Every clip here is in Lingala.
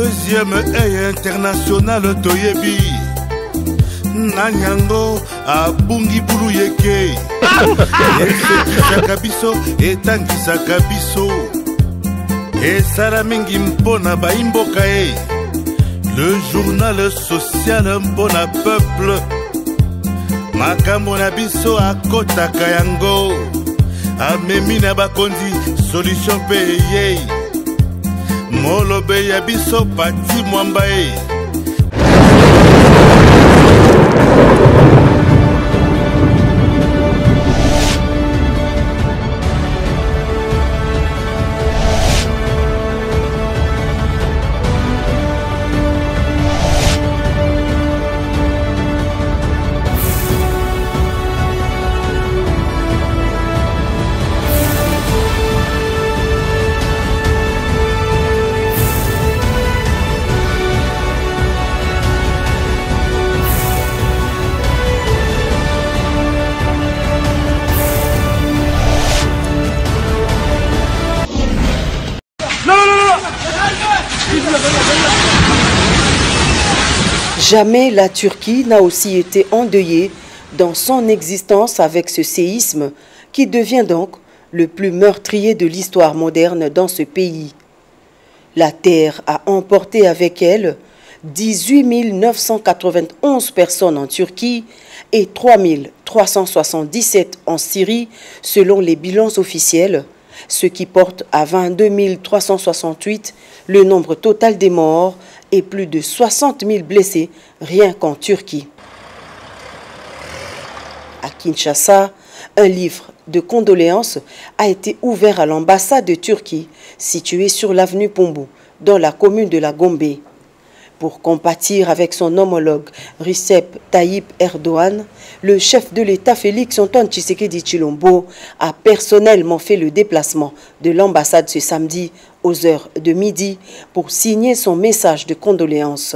Deuxième œil international Toyebi Nanyango abungi bulu yeke Esekisaka biso etangisaka biso Esala mingi mpona baimboka e Le journal social mpona peuple Makambo na biso akotaka yango Amemi na bakonzi solution pe ye Molobe ya biso pati mwamba e Jamais la Turquie n'a aussi été endeuillée dans son existence avec ce séisme qui devient donc le plus meurtrier de l'histoire moderne dans ce pays. La terre a emporté avec elle 18 991 personnes en Turquie et 3 377 en Syrie selon les bilans officiels, ce qui porte à 22 368 le nombre total des morts et plus de 60 000 blessés rien qu'en Turquie. À Kinshasa, un livre de condoléances a été ouvert à l'ambassade de Turquie située sur l'avenue Pombo, dans la commune de la Gombe. Pour compatir avec son homologue Recep Tayyip Erdogan, le chef de l'État Félix Antoine Tshisekedi Tshilombo a personnellement fait le déplacement de l'ambassade ce samedi aux heures de midi pour signer son message de condoléances.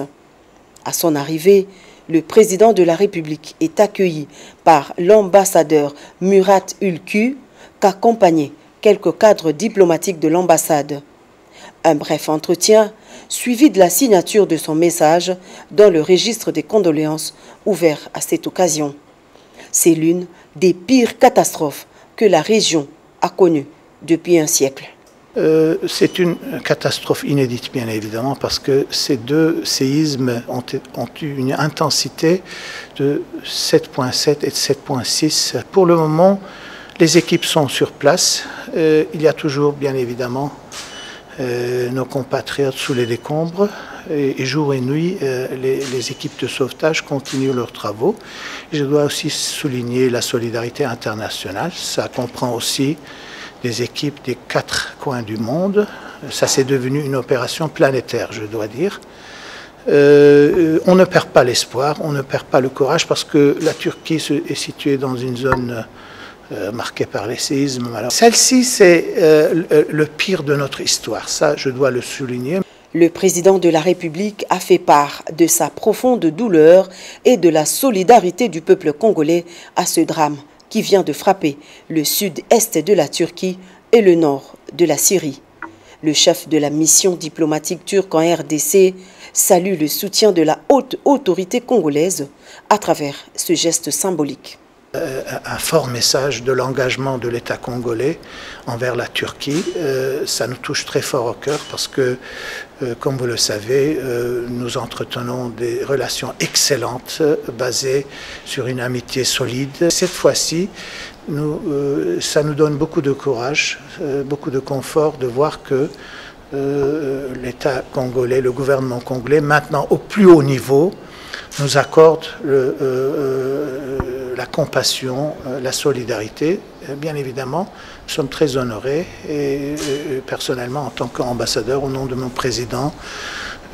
À son arrivée, le président de la République est accueilli par l'ambassadeur Murat Ülkü, qu'accompagnaient quelques cadres diplomatiques de l'ambassade. Un bref entretien suivi de la signature de son message dans le registre des condoléances ouvert à cette occasion. C'est l'une des pires catastrophes que la région a connues depuis un siècle. C'est une catastrophe inédite, bien évidemment, parce que ces deux séismes ont eu une intensité de 7,7 et de 7,6. Pour le moment, les équipes sont sur place. Il y a toujours, bien évidemment, nos compatriotes sous les décombres. Et jour et nuit, les équipes de sauvetage continuent leurs travaux. Je dois aussi souligner la solidarité internationale. Ça comprend aussi des équipes des 4 coins du monde. Ça, c'est devenu une opération planétaire, je dois dire. On ne perd pas l'espoir, on ne perd pas le courage, parce que la Turquie est située dans une zone marquée par les séismes. Celle-ci, c'est le pire de notre histoire. Ça, je dois le souligner. Le président de la République a fait part de sa profonde douleur et de la solidarité du peuple congolais à ce drame qui vient de frapper le sud-est de la Turquie et le nord de la Syrie. Le chef de la mission diplomatique turque en RDC salue le soutien de la haute autorité congolaise à travers ce geste symbolique. Un fort message de l'engagement de l'État congolais envers la Turquie. Ça nous touche très fort au cœur parce que, comme vous le savez, nous entretenons des relations excellentes basées sur une amitié solide. Cette fois-ci, ça nous donne beaucoup de courage, beaucoup de confort de voir que l'État congolais, le gouvernement congolais, maintenant au plus haut niveau, nous accorde la compassion, la solidarité. Bien évidemment, nous sommes très honorés et personnellement, en tant qu'ambassadeur, au nom de mon président,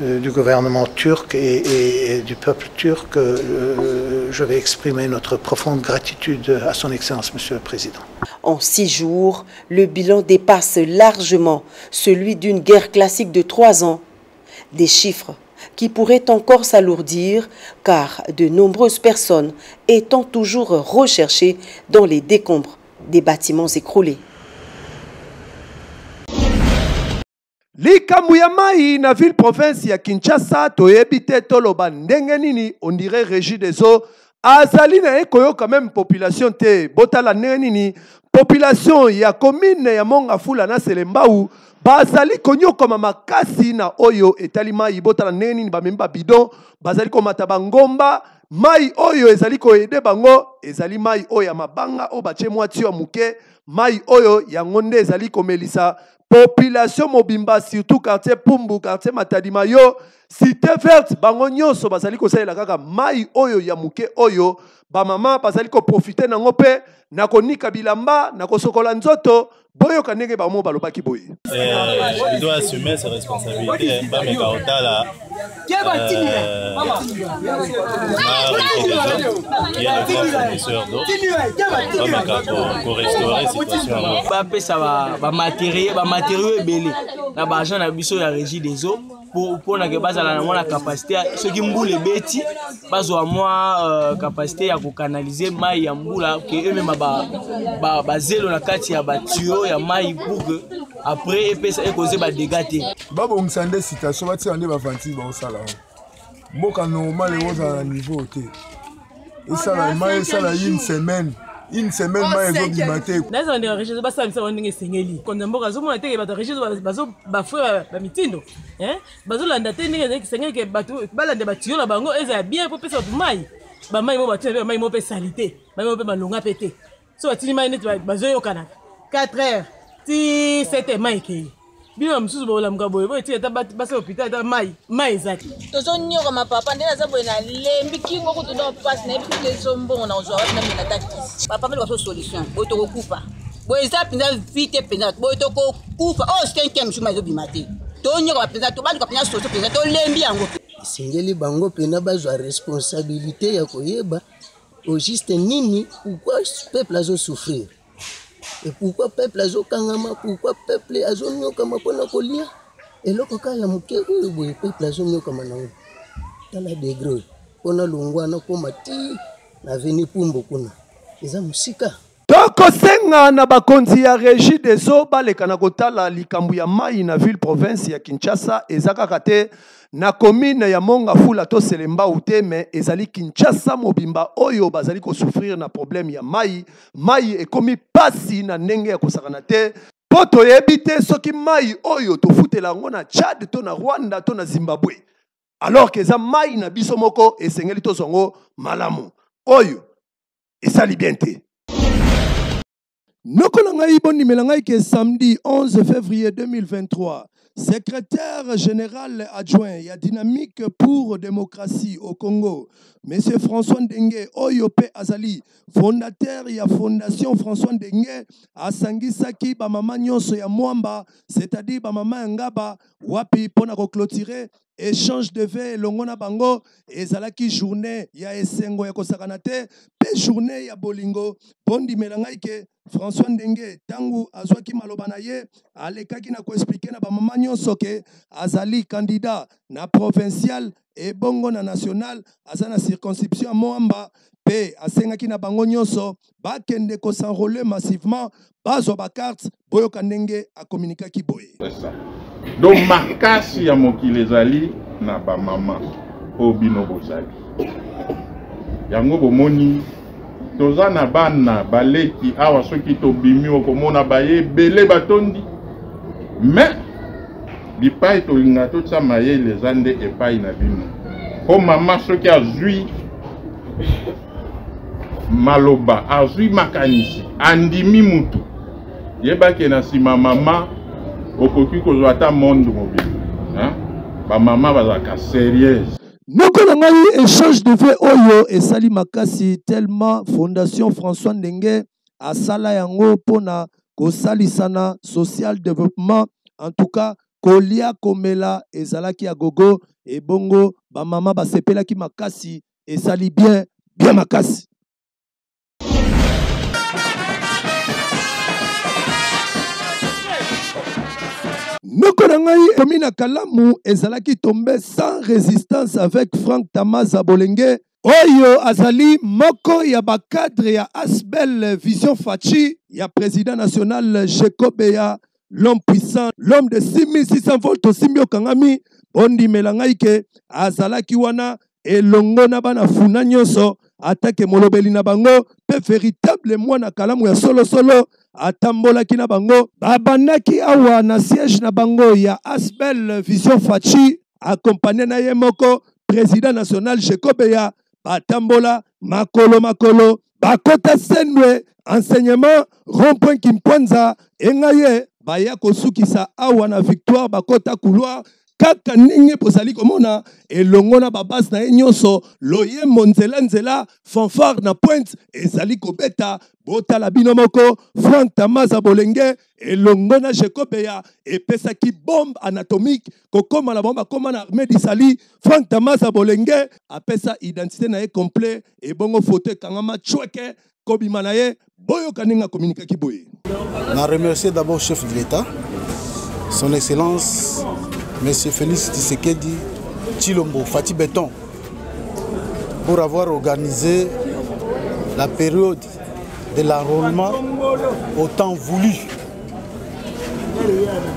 du gouvernement turc et du peuple turc, je vais exprimer notre profonde gratitude à son Excellence, Monsieur le Président. En 6 jours, le bilan dépasse largement celui d'une guerre classique de 3 ans. Des chiffres qui pourraient encore s'alourdir car de nombreuses personnes étant toujours recherchées dans les décombres des bâtiments écroulés. likambo ya mai na ville province ya Kinshasa toyebi te toloba ndenge nini on dirait Régie des eaux azali na ekoyo quand même population te botala ndenge nini population ya commune ya Mongafula na Selembau bazali konyokoma makasi na oyo etali mai botala ndenge nini bamemba bidon bazali komata bangomba mai oyo ezali koyede bango ezali mai oyo ya mabanga o bache mwati ya muke mai oyo ya ngonde ezali komelisa population mobimba surtout quartier Pumbu quartier Matadima yo cité verte bango nyonso bazali kosalela kaka mai oyo ya muke oyo ba mama bazali ko profiter nango pe na konika bilamba na kosokola nzoto boyo kanenge ba mo balobaki boye il doit assumer ses responsabilités ba meka là qui est le grand fournisseur d'eau pour restaurer situation ba pesa ba matériaux ebele na ba agent na biso ya Régie des eaux pour na ke bazala na mona capacité ce qui mbule beti bazwa moi capacité ya ko canaliser mai ya mbula ke eux même ba zelo na kati ya ba tuyau ya mai pour que après epesa ekoze ba dégâts babo msande citation bati ande ba vanti ba osala mboka normal ewoza na niveau te esala mai esala une semaine mai ezobima te naza ndenge Régie basala misa ndenge esengeli konza mboka azomona teke bato Régie bazo bafre ba mitindo bazolanda te ndenge esengeli ke bato balande batio na bango eza bien po pesa bato mai ba mai mo bato mai mo pe salité mai mo pe malonga pete so batini mai neti bazoyokana 4 heures ti 7 mai ke bino msusu bola mkaboye boye ti eta basa hôpital eta mai ezaki tozo nyoka mapapa ndena za boye na lembi kingo ko to do passe na epi tezo mbongo na ozwa na mina takisi papa mele baso solution boye to kokupa boye za pinza vite pinza boye to kokupa o 5e mshuma ezo bimate to nyoka pinza to bali ko pinza soso pinza to lembi yango singeli bango pena bazwa responsabilité ya koyeba au juste nini pourquoi peuple azo souffrir. Et pourquoi peuple a kangama, pourquoi peuple a kama pona kolia? Et loko kaya muke uwe peuple a kama na tala degré. Pona lungwa na koma ti na veni Pumbu kuna. Eza musika. Toko senga na bakonzi ya Régie des eaux baleka na kotala likambu ya mai na ville province ya Kinshasa ezaka kate na commune ya Mongafula to Selembau te mais ezali Kinshasa mobimba oyo bazali ko souffrir na problème ya mai ekomi pasi na ndenge ya kosakana te poto yebite soki mai oyo to futela ngo na Tchad to na Rwanda to na Zimbabwe alors que za mai na biso moko esengeli to songo malamu oyo esali bien te. Nokolanga Bondi Melangai que samedi 11 février 2023, secrétaire général adjoint ya Dynamique pour démocratie au Congo, M. François Ndenge Oyope Azali, fondateur ya Fondation François Ndenge, asangisaki ba mama nyonso ya Mwamba, c'est-à-dire ba mama ngaba wapi pona ko clôturer échange de vœux longona bango ezalaki journée ya esengo ya kosakana te pe journée ya bolingo Bondi Melangai ke François Ndenge tangu azwaki maloba na ye alekaki na koexpliquer na ba mama nyonso ke azali candidat na provincial et bongo na national azana circonscription ya Moamba pe asengaki na bango nyonso bakende ko s'enrôler massivement bazwa ba carte boyoka ndenge a communiquaki boye. Donc makasi ya mokili ezali na ba mama obino bozali yango bomoni toza na bana baleki awa soki tobimi okomona baye bele batondi mais bipai tolinga totsa mayele eza nde epai na bino po mama soki azwi maloba azwi makanisi andimi mutu yebaki na nsima mama okoki kozwa ata monde mobile ba mama bazaka sérieuse. Noko ngai échange de vœux oyo esali makasi tellement Fondation François Ndenge asala yango pona kosalisana social développement en tout cas kolia komela ezalaki ya gogo et bongo ba mama basepelaki makasi esali bien makasi. Nokonangai Komina Kalamu ezalaki tombé sans résistance avec Frank Tamaza Bolenge oyo azali moko ya bakadre ya Asbel Vision Fachi ya président national Jacob ya l'homme puissant, l'homme de 6600 volts Simbio Kangami, Bondi Melangaike, Azalaki wana, elongo na bana funa nyonso, atake molobeli na bango, pe véritable mwana kalamu ya solo solo, atambola ki na bango, babandaki awa na siège na bango ya Asbel Vision Fachi, accompagné na ye moko, président national Jekobeya, batambola, makolo makolo, bakota senwe, enseignement, rond-point Kimpwanza, engaye, baya kosukisa awa na victoire, bakota couloir, kaka ninge pozali komona elongo na babase na nyonso loyembo nzela nzela fanfare na pointe ezali kobeta botala bino moko Frank Tamaza Bolenge elongo na Jekobeya epesaki bombe anatomique kokoma la bombe akoma na armée d'Isali Frank Tamaza Bolenge apesa identité na ye complet et bongo photo kangama chweke kobima na ye boyo kaninga communiquer ki boye. Na remercier d'abord chef de l'État, son excellence Monsieur Félix Tshisekedi Tshilombo Fati Béton pour avoir organisé la période de l'enrôlement au temps voulu.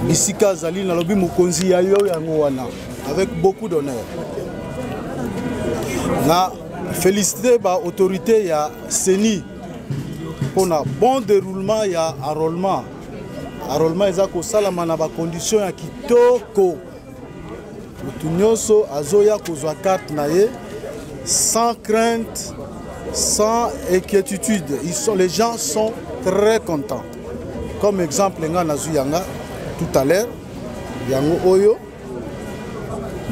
Bisika Zali Nalobi Mukonzi Yayo Yangowana avec beaucoup d'honneur. Na félicité par l'autorité ya CENI pour un bon déroulement ya enrôlement. Enrôlement ezako salama na ba condition ya kitoko. Mutunyoso azoya kozwa carte na ye sans crainte, sans inquiétude. Les gens sont très contents. Comme exemple, nga nazuyanga tout à l'heure, yango oyo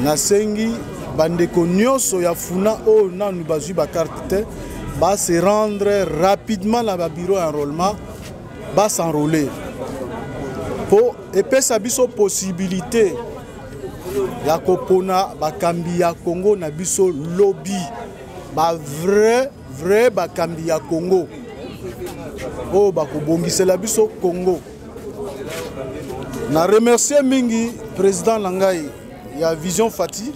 nasengi bandeko nyonso ya funa o nanu bazui ba carte te ba se rendre rapidement na ba bureau enrôlement ba s'enrôler pour epesa biso possibilité ya kopona bakambi ya Congo na biso lobby ba vrai bakambi ya Congo o bakobongisela biso Congo. Na remercier mingi président Langai ya Vision Fati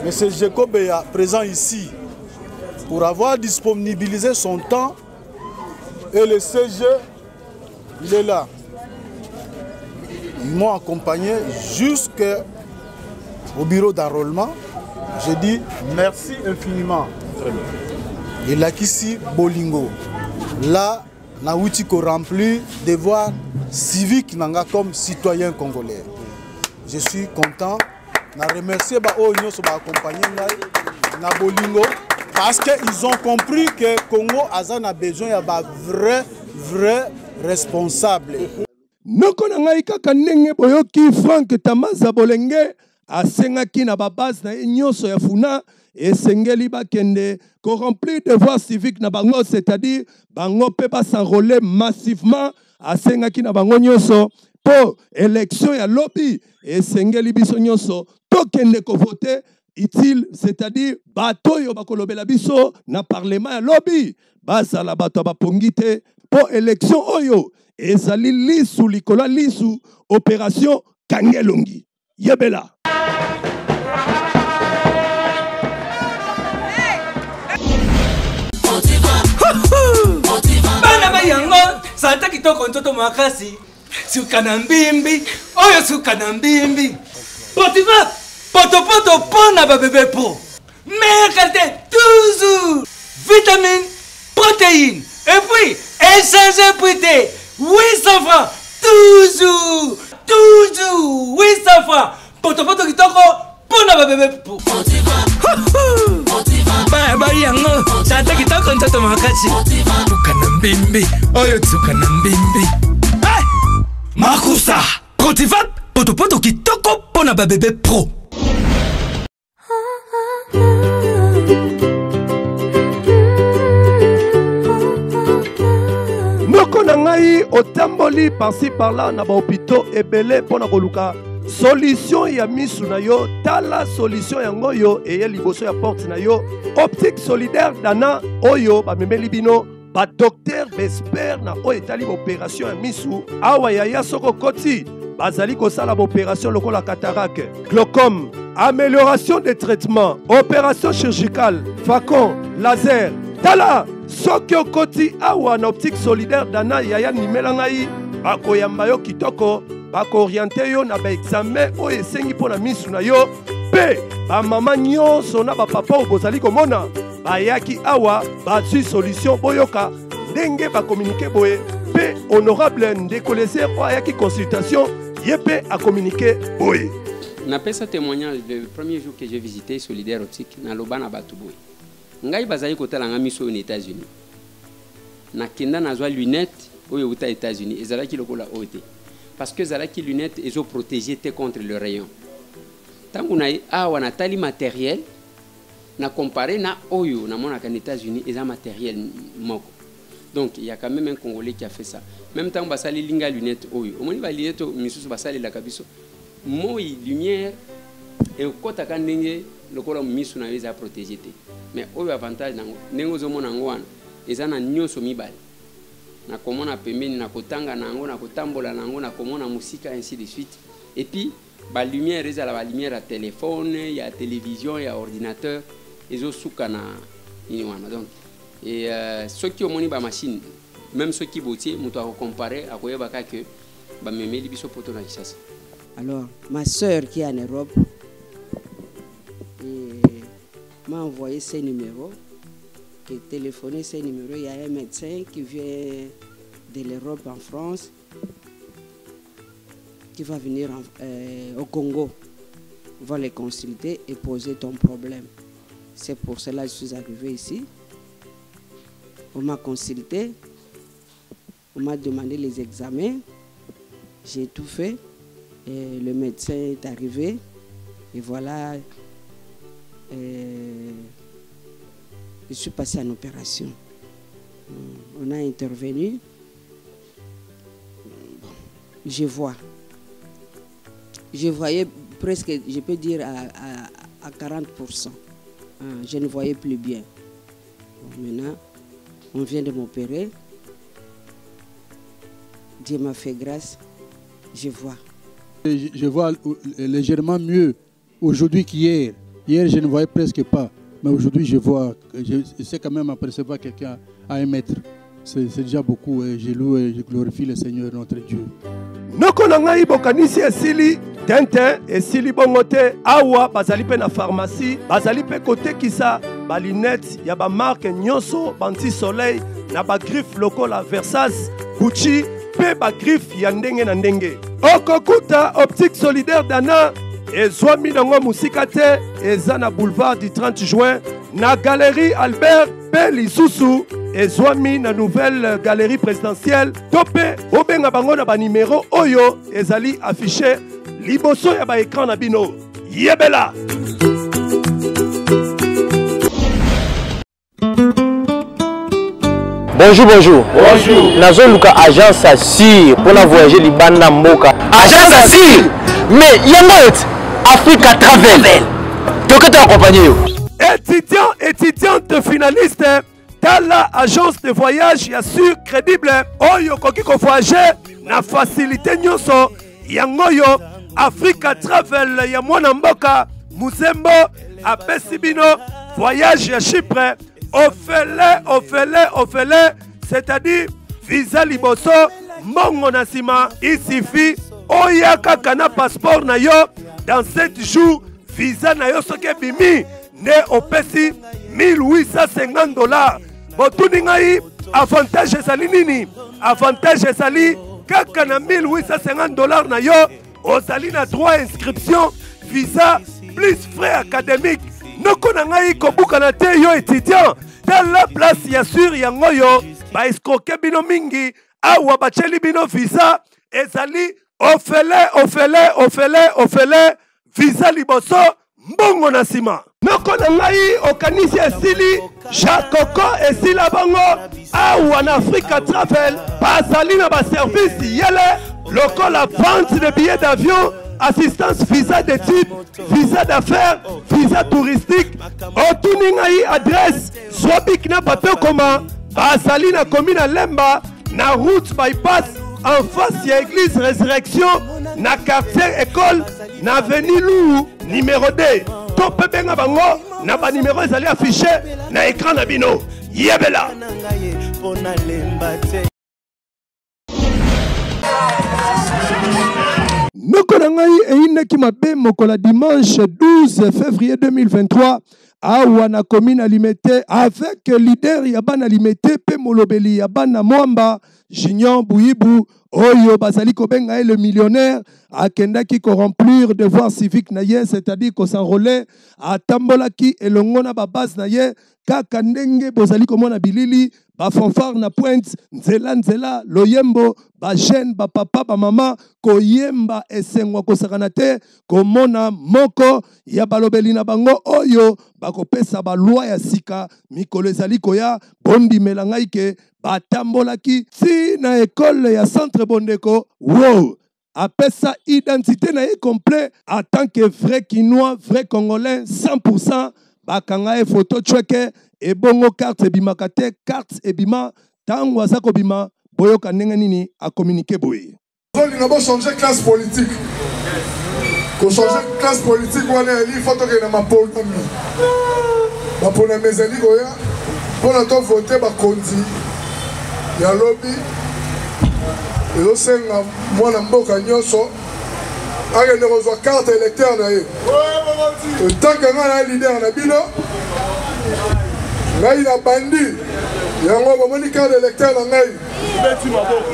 monsieur Jekobeya présent ici pour avoir disponibilisé son temps et le CG il est là. Ils m'ont accompagné jusqu'au bureau d'enrôlement. Je dis merci infiniment. Et là, ici, Bolingo. Là, Naoutiko rempli devoir civique comme citoyen congolais. Je suis content. Je remercie les gens qui m'ont accompagné na Bolingo parce qu'ils ont compris que Congo a besoin de vrais responsables. Noko na ngai kaka ndenge boyoki Frank Tamaza Bolenge asengaki na babase na nyonso ya funa esengeli bakende ko remplir devoir civique na bango, c'est-à-dire bango pe ba s'enrôler massivement asengaki na bango nyonso po élection ya lobby esengeli biso nyonso tokende ko voter utile, c'est-à-dire bato yo bakolobela biso na parlement ya lobby bazala bato bapongite po élection oyo ezali lisu likola lisu opération Kangelongi yebela. Bana bayango santa kitoko ntoto makasi sukana mbimbi oyo sukana mbimbi Potifa poto pona ba bébé po meilleure qualité toujours vitamine protéines et puis échanger prité 800 francs toujours 800 francs poto kitoko pona ba bébé po ba yango santa kitoko ntoto makasi sukana mbimbi oyo sukana mbimbi makusa Potifa poto kitoko pona ba bébé pro. Noko na ngai otamboli par-ci par-là na ba hôpitaux ebele pona koluka solution ya misu na yo tala solution yango yo eye liboso ya porte na yo optique solidaire dana oyo bamemeli bino ba docteur Vesper na oyo etali opération ya misu awa yaya soko koti bazali kosala opération lokola cataracte, glaucome, amélioration des traitements, opération chirurgicale, facon, laser. Tala, soki okoti awa na optique solidaire dana yaya nimela ngai bakoyamba yo kitoko, bakooriente yo na baexamen oyo esengi mpo na misu na yo, mpe bamama nyonso na bapapa oyo bozali komona bayaki awa bazwi solution boyoka ndenge bakomunike boye, mpe honorable ndeko Lézère oyo ayaki consultation ye mpe akomunike boye. Napesa témoignage le premier jour que j'ai visité Solidaire Optique na lobana batu boye. Ngai bazali kotala nga miso aux États-Unis. Nakenda nazwa lunette oyo uta États-Unis ezalaki lokola ote. Parce que zalaki lunette ezo protéger te contre le rayon. Tangu na awa natali matériel na comparé na oyo na mona kan États-Unis eza matériel moko. Donc il y a quand même un Congolais qui a fait ça. Même temps basali linga lunette oyo. Omoni ba lunette misusu basali la kabiso. Moi lumière et kota kan ndenge lokola misu na yeza protéger te. Mais oyo avantage nango ndenge ozomona ngwana eza na nyonso mibale. Na komona pembeni na kotanga nango na kotambola nango na komona musika ainsi de suite. Et puis ba lumière eza la lumière à téléphone, il y a télévision, il y a ordinateur, ezo suka na ini wana. Donc et ceux qui ont ba machine, même ceux qui botier, muto a comparer à koyeba ka que ba memeli biso poto na Kinshasa. Alors, ma soeur qui est en Europe m'a envoyé ses numéros, qui a téléphoné ses numéros. Il y a un médecin qui vient de l'Europe en France, qui va venir au Congo. On va les consulter et poser ton problème. C'est pour cela que je suis arrivé ici. On m'a consulté, on m'a demandé les examens, j'ai tout fait. Et le médecin est arrivé et voilà, je suis passé en opération. On a intervenu, je vois. Je voyais presque, je peux dire à 40%. Je ne voyais plus bien. Maintenant, on vient de m'opérer. Dieu m'a fait grâce, je vois. Je vois légèrement mieux aujourd'hui qu'hier. Hier, je ne voyais presque pas. Mais aujourd'hui, je vois. Je sais quand même apercevoir quelqu'un à 1 mètre. C'est déjà beaucoup. Je loue et je glorifie le Seigneur, notre Dieu. Noko nangai bokanisi esili tente esili bongote awa bazali pe na pharmacie bazali pe kote kisa ba lunette ya ba marque nyonso banti soleil na ba griffe lokola Versace, Gucci pe ba griffe ya ndenge na ndenge. Okokuta Optique Solidaire Dana ezwami nango musika te eza na boulevard du 30 juin na galerie Albert pe lisusu ezwami na nouvelle galerie présidentielle tope obenga bango na ba numéro oyo ezali affiché liboso ya ba écran na bino yebela. Bonjour, bonjour. Bonjour. Nazo Luka agence Assir pour la voyager Libana Mboka. Agence Assir. Mais Yangot Africa Travel. Tu peux t'accompagner. Étudiante finaliste dans l'agence de voyage Assir crédible. Oyo koki ko voyager na facilité nyonso yangoyo Africa Travel ya mwana mboka Muzembo apesibino voyage ya Chypre. Ofele, c'est-à-dire visa liboso, mongo na sima, il suffit, oya kaka na passeport na yo, dans 7 jours, visa na yo soke bimi, ne opesi $1850. Botuni ngai, avantage esali nini? Avantage esali, kaka na $1850 na yo, ozali na droit inscription, visa, plus frais académiques. Noko na ngai kobuka na te yo étudiant dans la place ya sur yango yo ba escroquer bino mingi awa bacheli bino visa ezali ofele visa liboso mbongo na sima. Noko na ngai okanisi esili Jakoko esila bango awa na Africa Travel bazali na ba service yele lokola vente de billets d'avion, assistance visa d'études, visa d'affaires, visa touristique. Otuningai adresse Swabik na Batokoma, Basali na commune Lemba, na route bypass en face ya église Résurrection, na quartier école, na avenue Lou numéro 2. Tope benga bango na ba numéro ezali affiché na écran na bino. Yebela. Nokonangai einaki mabe mokola dimanche 12 février 2023 awa na commune Alimete avec leader ya bana Alimete pe molobeli ya bana Mwamba Junior Buibu oyo bazali kobenga le millionnaire akendaki ko remplir devoir civique na ye, c'est-à-dire ko s'enrôler atambolaki elongo na ba base na ye kaka ndenge bozali komona bilili ba fanfare na pointe nzela loyembo ba jeune ba papa ba mama koyemba esengwa kosakana te komona moko ya balobeli na bango oyo bakopesa ba loi ya sika mikolo ezali koya bondi melangai ke batambolaki ti na école ya centre Bondeko wow apesa identité na ye complet en tant que vrai Kinois, vrai Congolais 100%. Bakanga e photo chweke e bongo carte ebimakate carte ebima tango azako bima boyo kanenge nini a communiquer boye. Il n'a pas changé classe politique. Pour changer classe politique, il faut que ma polonami. Ma polonami zali goya pour la top voter ba kondi. Ya lobby. Et au sein moi na mboka nyonso aga ne reçoit carte électeur na ye. Tant que nga leader na bino ngai na bandi yango bomoni carte électeur na ngai beti maboko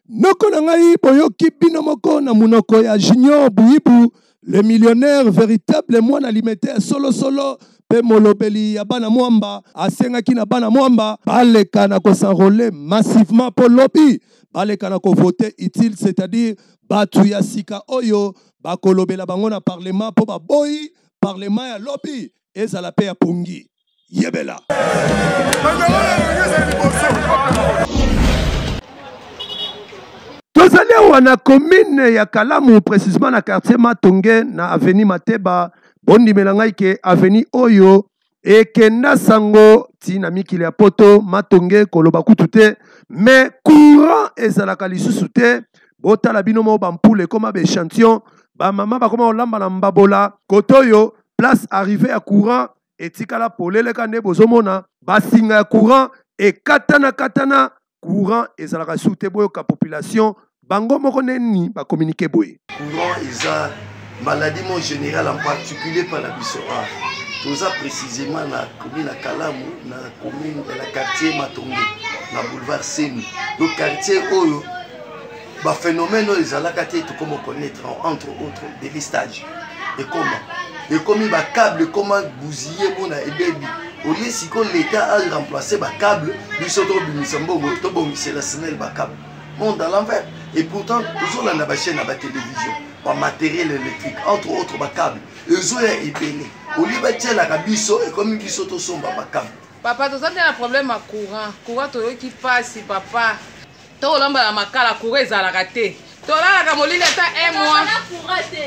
noko na ngai boyoki bino moko na munoko ya Junior Buibu le millionnaire véritable mwana Alimete solo pe molobeli ya bana Mwamba asengaki na bana Mwamba baleka na ko s'enrôler massivement pour lobby baleka na ko voter utile, c'est-à-dire batu ya sika oyo bakolobela bango na parlement po ba boy parlement ya lobby ezala pe ya pungi yebela tozali awa na commune ya Kalamu précisément na quartier Matonge na avenue Mateba bondimela ngai ke avenue oyo ekenda sango tina mikili ya poto Matonge koloba kutu te mais courant ezalaka lisusu te botala bino mo bampule koma be échantillon ba mama ba koma olamba na mbabola kotoyo place arrivée à courant etikala polele kande bozomona basinga ya courant e katana courant ezalaka soute boyo ka population bango moko neni ba communiquer boye courant eza maladie mon générale en particulier par la bisoa tout ça précisément na commune à Kalamu na commune de la quartier Matonge na boulevard Senu le quartier oyo ba phénomène ezalaka te to comme connaître entre autres délestage et comme ba câble comment bousiller mona ebebi au lieu si que l'état a remplacé ba câble biso to bimisambongo to bongise la SNEL ba câble monde à l'envers et pourtant toujours la ba chaîne ba télévision ba matériel électrique entre autres ba câble ezoya ebele au lieu ba tiela ka biso et comme biso to somba ba câble papa to sante na problème à courant to qui passe papa to lamba la makala courant ezalaka te to la ka molili ata un mois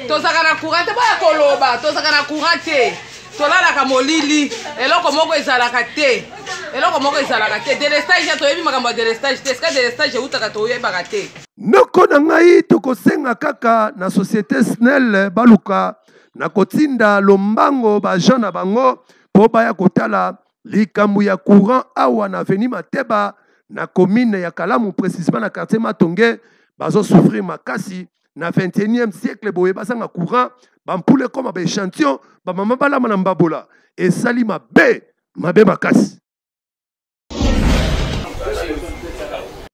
to saka na courant te ba koloba to saka na courant te to la ka molili eloko moko ezalaka te délestage to yebi makambo délestage te ska délestage utaka to yebaka te noko na ngai tokosenga kaka na société SNEL baluka na kotinda lombango ba jean na bango po baya kotala likambu ya courant awa na avenue Mateba na commune ya Kalamu précisément na quartier Matonge bazo souffrir makasi na 21e siècle boye basanga courant bampule comme ba échantillon ba mama bala na mbabola et sali mabe makasi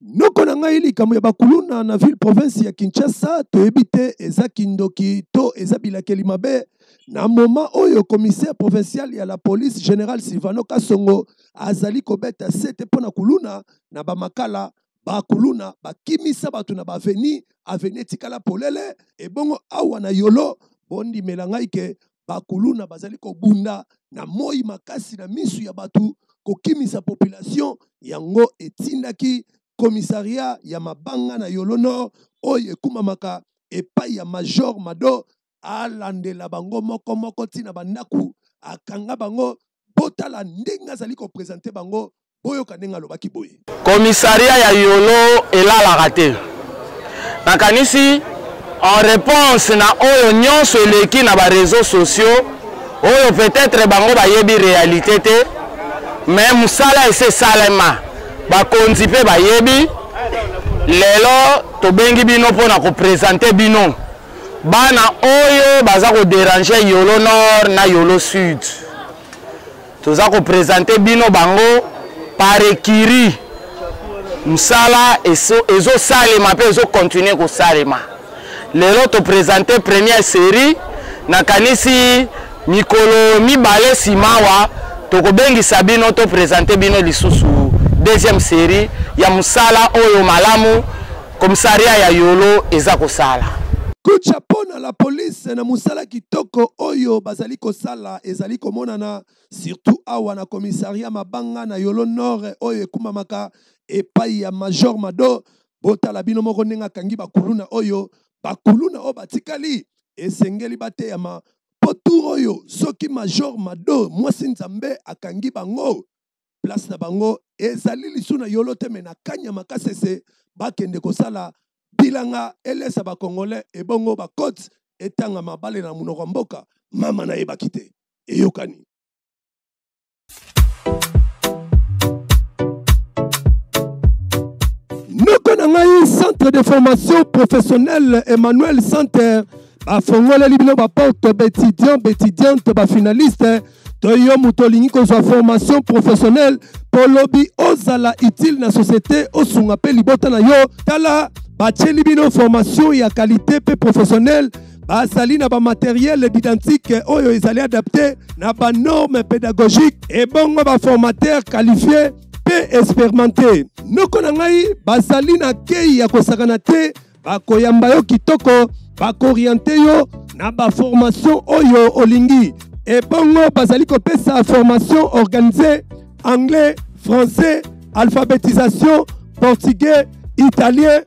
noko na ngai likambo ya bakuluna na ville province ya Kinshasa toyebi te eza kindoki to eza bilakeli mabe na moment oyo commissaire provincial ya la police générale Silvano Kasongo azali kobeta sete pona kuluna na bamakala bakuluna bakimisa batu na baveni aveni tikala polele ebongo awa na yolo bondi melangai ke bakuluna bazali kobunda na moi makasi na misu ya batu kokimisa population yango etindaki commissariat ya mabanga na yolo nord oyo ekumamaka epai ya major Mado alandela bango moko tina bandaku akanga bango botala ndenge azali ko présenter bango boyo kanenga lobaki boye commissariat ya yolo elalaka te nakanisi en réponse na oyo nyonso eleki na ba réseaux sociaux oyo peut-être bango bayebi réalité te mais musala ese salema bakonzi pe bayebi lelo tobengi bino mpona kopresente bino bana oyo baza koderange yolo nord na yolo sud. Toza kopresente bino bango par ekiri msala ezosalema mpe ezokontinue kosalema. Lelo topresente première série nakanisi mikolo mibale simawa tokobengisa bino topresente bino lisusu deuxième série ya musala oyo malamu komisaria ya yolo eza kosala. Kucha pona la police na musala kitoko oyo bazali kosala ezali komonana surtout awa na komisaria mabanga na yolo nord oyo ekumamaka epai ya Major Mado botala bino moko ndenge akangi bakuluna oyo batikali esengeli bateyama potour oyo soki Major Mado mwasi nzambe akangi bango place na bango ezali lisu na yolo teme na kanya makasese bakende kosala bilanga elesa ba Congolais ebongo ba côte etanga mabale na munoko mboka mama na yebaki te eyokani. Noko na ngai centre de formation professionnelle Emmanuel Center ba fongole libino ba porte bétidiante ba finaliste toyo mutolingi kozwa formation professionnelle pour lobby ozala utile na société osunga pe libota na yo tala batie libino formation ya qualité pe professionnelle basali na ba matériel identique oyo ezali adapté na ba normes pédagogiques et bongo ba formateur qualifié pe expérimenté. Noko na ngai basali na kei ya kosakana te bakoyamba yo kitoko bakoriente yo na ba formation oyo olingi et bongo bazali kopesa formation organisée anglais, français, alphabétisation, portugais, italien,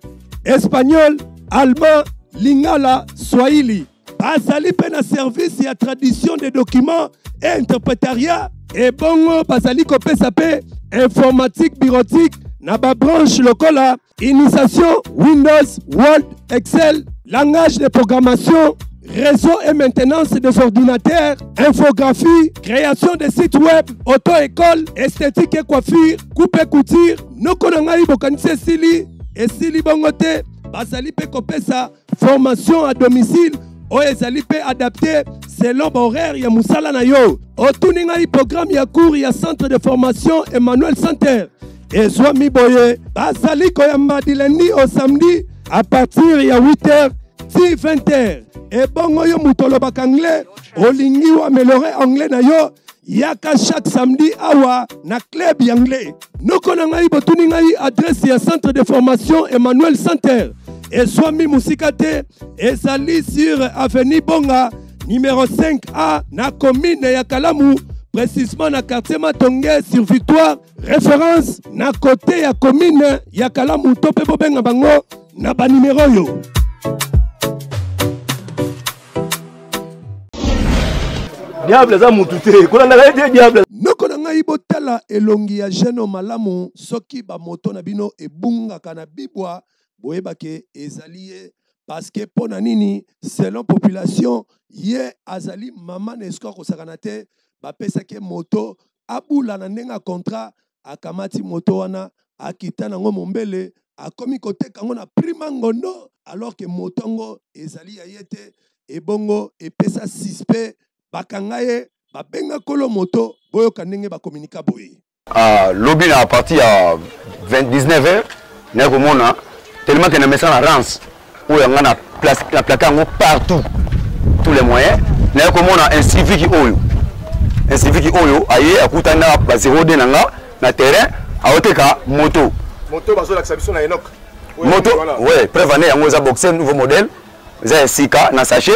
espagnol, allemand, lingala, swahili. Bazali pe na service ya tradition des documents et interprétariat et bongo bazali kopesa pe informatique bureautique na ba branche lokola initiation Windows, Word, Excel, langage de programmation, réseau et maintenance des ordinateurs, infographie, création de sites web, auto-école, esthétique et coiffure, coupe et couture, noko na ngai bokanisi esili bongo te bazali pe kopesa formation à domicile oyo ezali pe adapté selon horaire ya musala na yo. Otuni ngai programme ya cours ya centre de formation Emmanuel Center ezwa miboye bazali koyamba di lundi au samedi à partir ya 8h ti 20h. Et bongo yo mutolobaka anglais olingi wa améliorer anglais na yo yaka chaque samedi awa na club anglais. Noko na ngai botuni ngai adresse ya centre de formation Emmanuel Center et Swami Musikate ezali sur avenue Bonga numéro 5A na commune ya Kalamu précisément na quartier Matonge sur Victoire référence na côté ya commune ya Kalamu tope bobenga bango na ba numéro yo. Diable za mutute kuna na diable noko na ngai botala elongi ya jeno malamu soki ba moto na bino ebunga kana bibwa boyebake ezali ye parce que pona nini selon population ye azali mama nesko kosakana te bapesaki moto abula na ndenga contrat akamati moto wana akita nango mombele akomi koteka ngo na prima ngondo alors que motongo ezali ya yete ebongo epesa suspect bakangaye babenga kolo moto boyo kanenge ba communiquer boye lobby na partie à 19h na komona tellement que na message na rance où on a plaqué partout tous les moyens na komona un civique oyo aye akutana ba 0D nanga na terrain aoteka moto bazo la exhibition na Enoch moto ouais prévané yango za boxer nouveau modèle za sika na sachet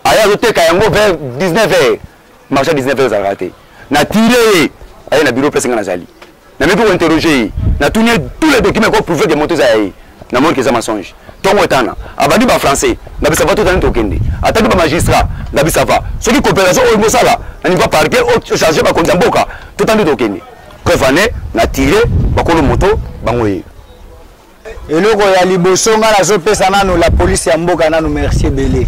aya roteka yango vers 19h marché 19h za raté na tiré aya na bureau presse ngana zali na me pour interroger na tous les documents qu'on prouver des motos aya na monde que ça mensonge tongo etana abandi ba français na bisa bato tani tokende ataki ba magistrat na bisa va ce qui coopération au mosala na niveau parquet au chargé ba konza mboka tout tani tokende prévané na tiré ba kolo moto bangoye eloko ya liboso nga nazopesa nano la police ya mboka nano merci belé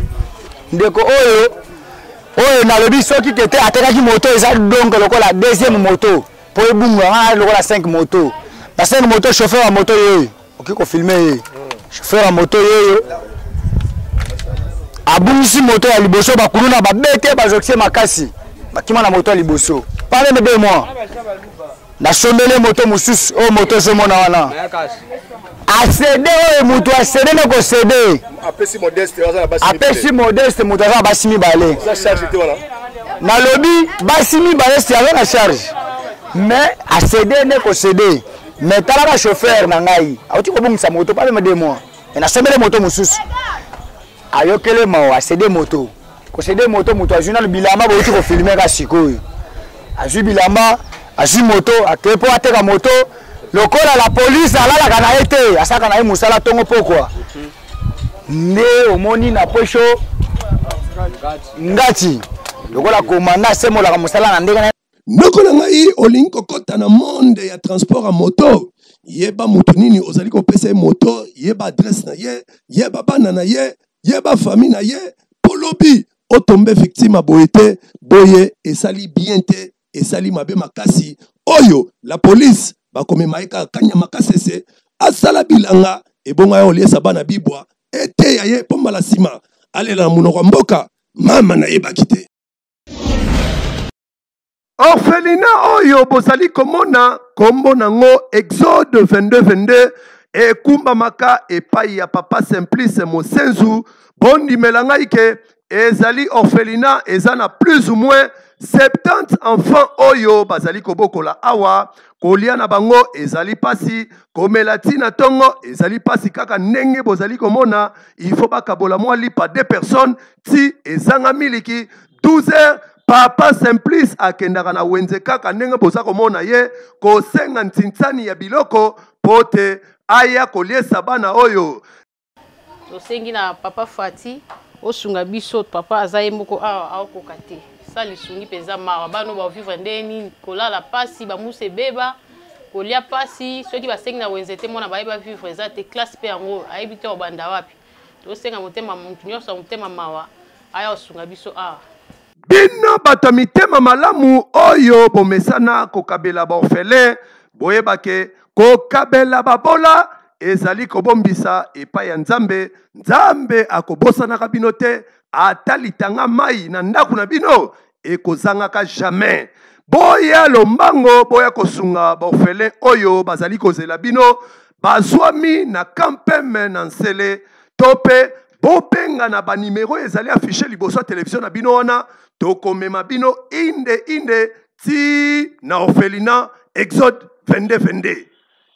ndeko oyo nalobi soki kete atekaki moto eza donc lokola deuxième moto po ebunga nga lokola 5 moto na 5 moto chauffeur ya moto yoyo oki ko filmer ye chauffeur à moto yoyo abungisi moto ya liboso bakuluna babete bazoxie makasi bakima na moto ya liboso pendant 2 mois na sombele moto mususu o moto so mona wana acede o moto acede na ko cede apesi modeste moto za basimi balé ça charge te voilà na lobby basimi balé c'est avec la charge mais acede ne ko cede mais tala ka chauffeur na ngai auti ko bungisa moto pendant 2 mois et na sombele moto mususu ayokele mawa acede moto ko cede moto moto ajuna bilamba bo uti ko filmer ka sikoyo azu bilamba azu moto akepo ateka moto lokola la police alala kana ete asaka na musala tongo pokwa ne omoni na posho ngati lokola komanda semola ka musala na ndenge nokola ngai olinko kota na monde ya transport à moto yeba mutu nini ozali ko pesa moto yeba adresse na ye yeba bana na ye yeba famille na ye polobi otombe victime boyete boye esali bien te esali mabe makasi oyo la police bakome maika kanya makasese asala bilanga ebonga ya oliesa bana bibwa ete ya ye pomba la sima alela na munoko mboka mama na ye bakite orphelina oyo bozali komona kombo nango Exode 22 ekumba maka epai ya papa Simplice Mosenzu bondi melanga ike ezali orphelina ezana plus ou moins 70 enfants oyo bazali kobokola awa kolia na bango ezali pasi komelati na tongo ezali pasi kaka ndenge bozali komona il faut bakabola mwa lipa 2 personnes ti ezanga miliki 12 heures papa Simplice akendaka na wenze kaka ndenge boza komona ye kosenga ntintsani ya biloko pote aya koliesa bana oyo tosengi na papa Fati osunga biso papa azaye moko awa aokoka te sali sungi peza mawa bano ba vivre ndeni kolala pasi ba muse beba kolia pasi soki basengi na wenzete mona ba vivre za te classe pe yango ayebite obanda wapi tosenga motema mutu nyonso motema mawa aya osunga biso awa bino bato mitema malamu oyo bomesana kokabela ba orphelin boyebake kokabela babola ezali kobombisa epai ya nzambe nzambe akobosanaka bino te atalitanga mai na ndako na bino ekozangaka jamais boya lombango boya kosunga baorphelin oyo bazali kozela bino bazwami na kampeme na nsele to mpe bobenga na banimero ezali afishe liboso ya televizio na bino wana tokomema bino inde ti na orphelina Exode 22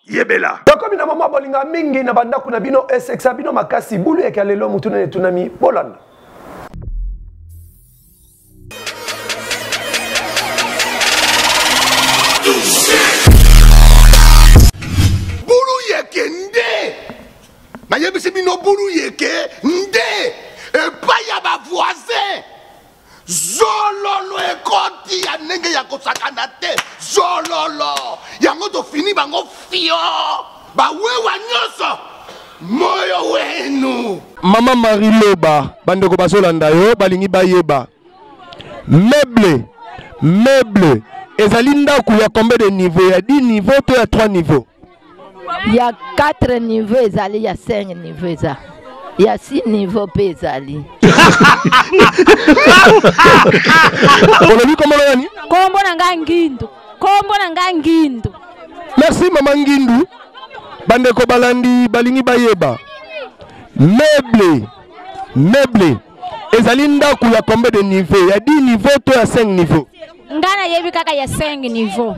yebela tokomi na mama bolinga mingi na bandako na bino eseksa bino makasi bulu eka lelo mutu na tunami bolanda bulu yeke nde na yebisi bino bulu yeke nde epai ya bavoisin zololo ekoti ya ndenge ya kosakana te zololo yango tofini bango fio bawewa nyonso moyo wenu mama Mariloba bandeko bazolanda yo balingi bayeba meuble ezali ndako ya combien de niveau ya 10 niveau to ya 3 niveau ya 4 niveau ezali ya 5 niveau eza ya 6 niveau pe ezali olobi kombo nani kombo na nga Ngindu merci mama Ngindu bandeko balandi balingi bayeba meuble ezali ndako ya combien de niveau ya 10 niveau to ya 5 niveau ngana yebi kaka ya 5 niveau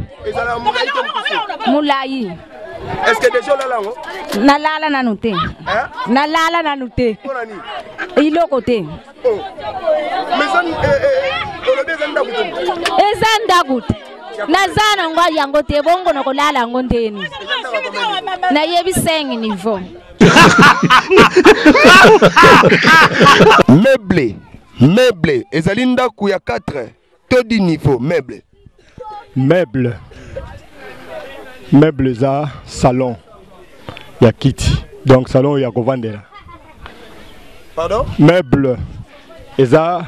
mulayi est-ce que déjà là ngo nalala nanu te nalala nanu te iloko te eza ndaku te nazana ngwa yango te bongo nokolala ngo ndeni na yebi 5 niveau meuble ezali ndako ya 4 to 10 niveau meuble za salon ya kiti donc salon ya kovandela pardon meuble eza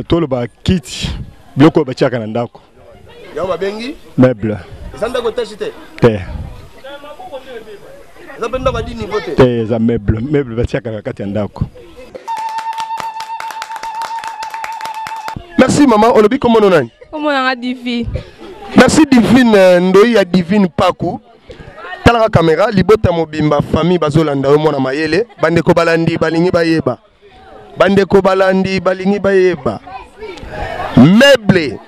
toloba kiti biloko batiaka na ndako ya mabengi meuble eza ndako te te eza mpe ndako adi niveau te te eza meuble batiakaka kati ya ndako. Merci maman, olobi komono nani? Komonanga Divine. Merci Divine Ndoi ya Divine Paku. Talaka caméra libota mobimba famille bazolanda yo mona mayele bandeko balandi balingi bayeba. Bandeko balandi balingi bayeba. Meuble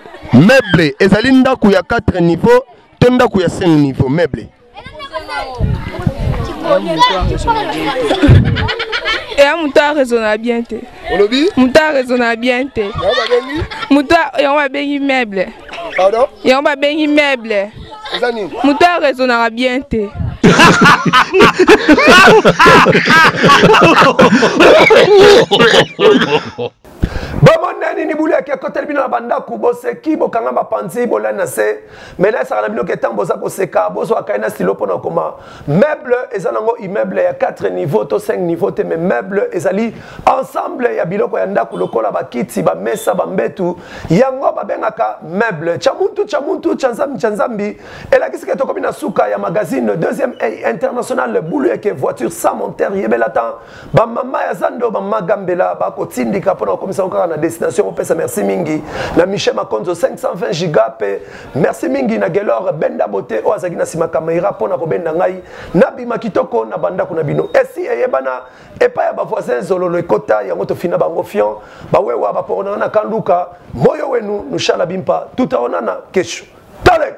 ezali ndako ya 4 niveaux, to ndako ya 5 niveaux meuble. Et à Mouta raisonnable bien. Mouta raisonnable bien. Mouta et on va baigner meuble. Pardon? Et on va baigner meuble. Mouta raisonnable bien. Bamonani ni bulu ya kotel bino na banda kuboseki bokanga bapanzi bolana se mais là ça na bino ketan boza koseka bozo akaina stilo pona koma meuble ezanango immeuble ya 4 niveaux to 5 niveaux te mais meuble ezali ensemble ya biloko ya ndako lokola bakiti ba mesa ba mbetu yango babengaka meuble chamuntu chanzambi elakisi ke tokobi na suka ya magazine deuxième international bulu ya voiture sans moteur yebelatan ba mama ya zando ba magambela ba kotindika pona komisa encore na destination au pesa merci mingi na Michel Makonzo 520 gigape merci mingi na Gelor Benda Bote o azaki na sima kamera pona ko benda ngai na bima kitoko na banda kuna bino esi eyebana epa ya ba voisins zololo ekota yango to fina bango fion ba wewa ba pona na kanduka moyo wenu nushala bimpa tutaonana kesho talek